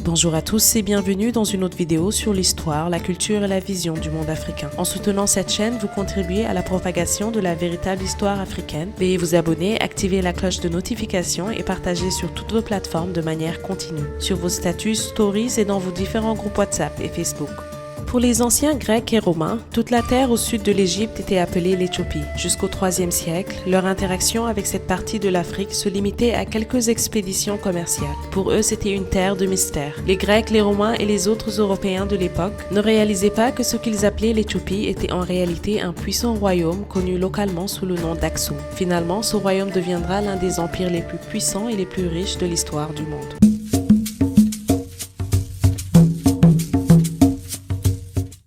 Bonjour à tous et bienvenue dans une autre vidéo sur l'histoire, la culture et la vision du monde africain. En soutenant cette chaîne, vous contribuez à la propagation de la véritable histoire africaine. Veuillez vous abonner, activer la cloche de notification et partager sur toutes vos plateformes de manière continue, sur vos statuts, stories et dans vos différents groupes WhatsApp et Facebook. Pour les anciens Grecs et Romains, toute la terre au sud de l'Égypte était appelée l'Éthiopie. Jusqu'au IIIe siècle, leur interaction avec cette partie de l'Afrique se limitait à quelques expéditions commerciales. Pour eux, c'était une terre de mystère. Les Grecs, les Romains et les autres Européens de l'époque ne réalisaient pas que ce qu'ils appelaient l'Éthiopie était en réalité un puissant royaume connu localement sous le nom d'Aksum. Finalement, ce royaume deviendra l'un des empires les plus puissants et les plus riches de l'histoire du monde.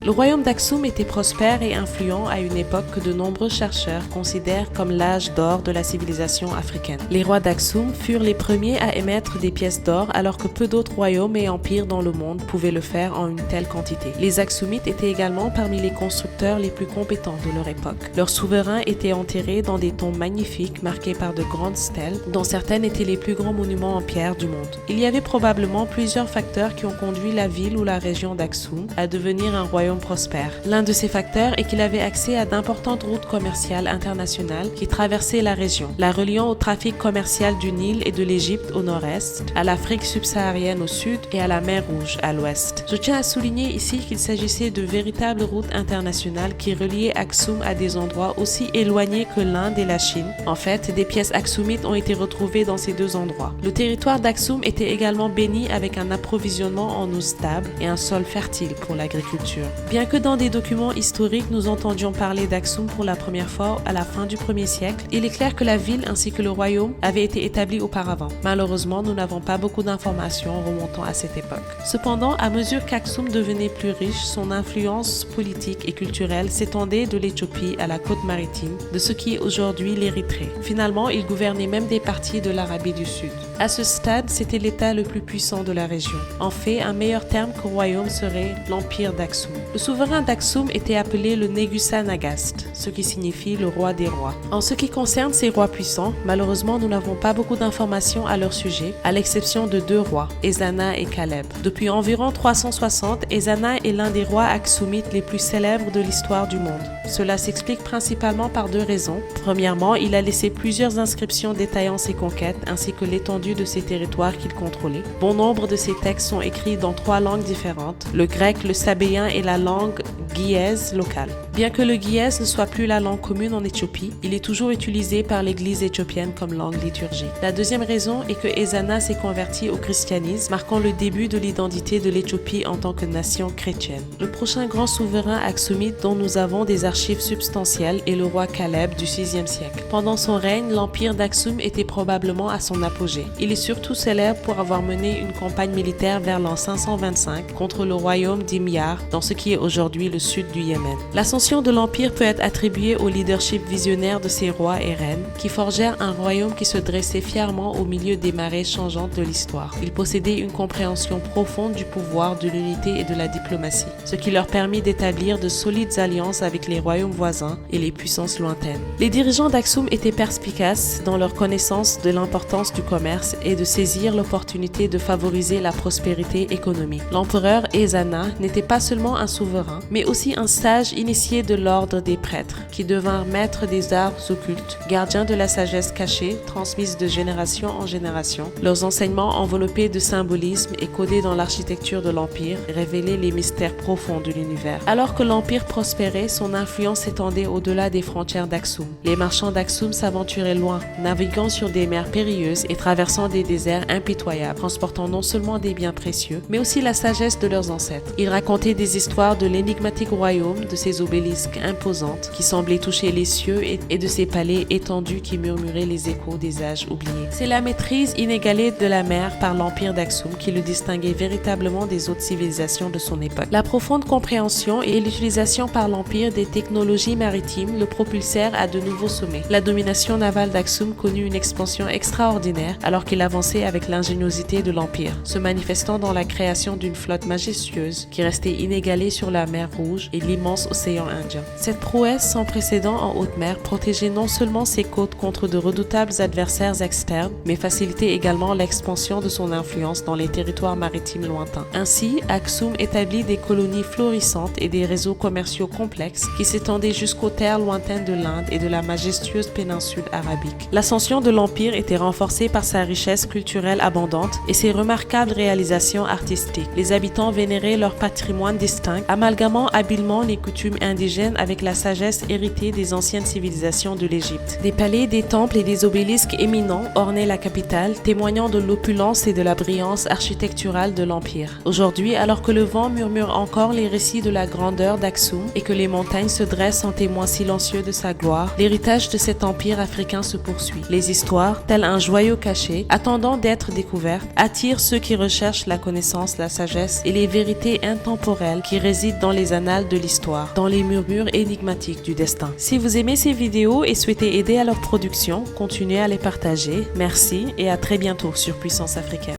Le royaume d'Aksum était prospère et influent à une époque que de nombreux chercheurs considèrent comme l'âge d'or de la civilisation africaine. Les rois d'Aksum furent les premiers à émettre des pièces d'or alors que peu d'autres royaumes et empires dans le monde pouvaient le faire en une telle quantité. Les Aksumites étaient également parmi les constructeurs les plus compétents de leur époque. Leurs souverains étaient enterrés dans des tombes magnifiques marquées par de grandes stèles, dont certaines étaient les plus grands monuments en pierre du monde. Il y avait probablement plusieurs facteurs qui ont conduit la ville ou la région d'Aksum à devenir un royaume prospère. L'un de ces facteurs est qu'il avait accès à d'importantes routes commerciales internationales qui traversaient la région, la reliant au trafic commercial du Nil et de l'Égypte au nord-est, à l'Afrique subsaharienne au sud et à la mer Rouge à l'ouest. Je tiens à souligner ici qu'il s'agissait de véritables routes internationales qui reliaient Aksum à des endroits aussi éloignés que l'Inde et la Chine. En fait, des pièces aksumites ont été retrouvées dans ces deux endroits. Le territoire d'Aksum était également béni avec un approvisionnement en eau stable et un sol fertile pour l'agriculture. Bien que dans des documents historiques nous entendions parler d'Aksum pour la première fois à la fin du 1er siècle, il est clair que la ville ainsi que le royaume avaient été établis auparavant. Malheureusement, nous n'avons pas beaucoup d'informations remontant à cette époque. Cependant, à mesure qu'Aksum devenait plus riche, son influence politique et culturelle s'étendait de l'Éthiopie à la côte maritime, de ce qui est aujourd'hui l'Érythrée. Finalement, il gouvernait même des parties de l'Arabie du Sud. À ce stade, c'était l'État le plus puissant de la région. En fait, un meilleur terme que royaume serait l'Empire d'Aksum. Le souverain d'Aksum était appelé le Negusa Nagast, ce qui signifie le roi des rois. En ce qui concerne ces rois puissants, malheureusement nous n'avons pas beaucoup d'informations à leur sujet, à l'exception de deux rois, Ezana et Caleb. Depuis environ 360, Ezana est l'un des rois aksumites les plus célèbres de l'histoire du monde. Cela s'explique principalement par deux raisons. Premièrement, il a laissé plusieurs inscriptions détaillant ses conquêtes ainsi que l'étendue de ses territoires qu'il contrôlait. Bon nombre de ces textes sont écrits dans 3 langues différentes, le grec, le sabéen et la langue guièze locale. Bien que le guièze ne soit plus la langue commune en Éthiopie, il est toujours utilisé par l'Église éthiopienne comme langue liturgique. La deuxième raison est que Ezana s'est converti au christianisme, marquant le début de l'identité de l'Éthiopie en tant que nation chrétienne. Le prochain grand souverain aksumite dont nous avons des archives substantielles est le roi Caleb du 6e siècle. Pendant son règne, l'empire d'Aksum était probablement à son apogée. Il est surtout célèbre pour avoir mené une campagne militaire vers l'an 525 contre le royaume d'Himyar, dans ce qui est aujourd'hui le sud du Yémen. L'ascension de l'empire peut être attribuée au leadership visionnaire de ses rois et reines, qui forgèrent un royaume qui se dressait fièrement au milieu des marées changeantes de l'histoire. Ils possédaient une compréhension profonde du pouvoir, de l'unité et de la diplomatie, ce qui leur permit d'établir de solides alliances avec les royaumes voisins et les puissances lointaines. Les dirigeants d'Aksum étaient perspicaces dans leur connaissance de l'importance du commerce et de saisir l'opportunité de favoriser la prospérité économique. L'empereur Ezana n'était pas seulement un souverain, mais aussi un sage initié de l'ordre des prêtres, qui devinrent maîtres des arts occultes, gardiens de la sagesse cachée, transmise de génération en génération. Leurs enseignements enveloppés de symbolisme et codés dans l'architecture de l'Empire révélaient les mystères profonds de l'univers. Alors que l'Empire prospérait, son influence s'étendait au-delà des frontières d'Aksum. Les marchands d'Aksum s'aventuraient loin, naviguant sur des mers périlleuses et traversant des déserts impitoyables, transportant non seulement des biens précieux, mais aussi la sagesse de leurs ancêtres. Ils racontaient des histoires de l'énigmatique royaume, de ses obélisques imposantes qui semblaient toucher les cieux et de ses palais étendus qui murmuraient les échos des âges oubliés. C'est la maîtrise inégalée de la mer par l'empire d'Aksum qui le distinguait véritablement des autres civilisations de son époque. La profonde compréhension et l'utilisation par l'empire des technologies maritimes le propulsèrent à de nouveaux sommets. La domination navale d'Aksum connut une expansion extraordinaire alors qu'il avançait avec l'ingéniosité de l'Empire, se manifestant dans la création d'une flotte majestueuse qui restait inégalée sur la mer Rouge et l'immense océan Indien. Cette prouesse sans précédent en haute mer protégeait non seulement ses côtes contre de redoutables adversaires externes, mais facilitait également l'expansion de son influence dans les territoires maritimes lointains. Ainsi, Aksum établit des colonies florissantes et des réseaux commerciaux complexes qui s'étendaient jusqu'aux terres lointaines de l'Inde et de la majestueuse péninsule arabique. L'ascension de l'Empire était renforcée par sa richesse culturelle abondante et ses remarquables réalisations artistiques. Les habitants vénéraient leur patrimoine distinct, amalgamant habilement les coutumes indigènes avec la sagesse héritée des anciennes civilisations de l'Égypte. Des palais, des temples et des obélisques éminents ornaient la capitale, témoignant de l'opulence et de la brillance architecturale de l'Empire. Aujourd'hui, alors que le vent murmure encore les récits de la grandeur d'Aksum et que les montagnes se dressent en témoins silencieux de sa gloire, l'héritage de cet empire africain se poursuit. Les histoires, tel un joyau caché, attendant d'être découvertes, attirent ceux qui recherchent la connaissance, la sagesse et les vérités intemporelles qui résident dans les annales de l'histoire, dans les murmures énigmatiques du destin. Si vous aimez ces vidéos et souhaitez aider à leur production, continuez à les partager. Merci et à très bientôt sur Puissance Africaine.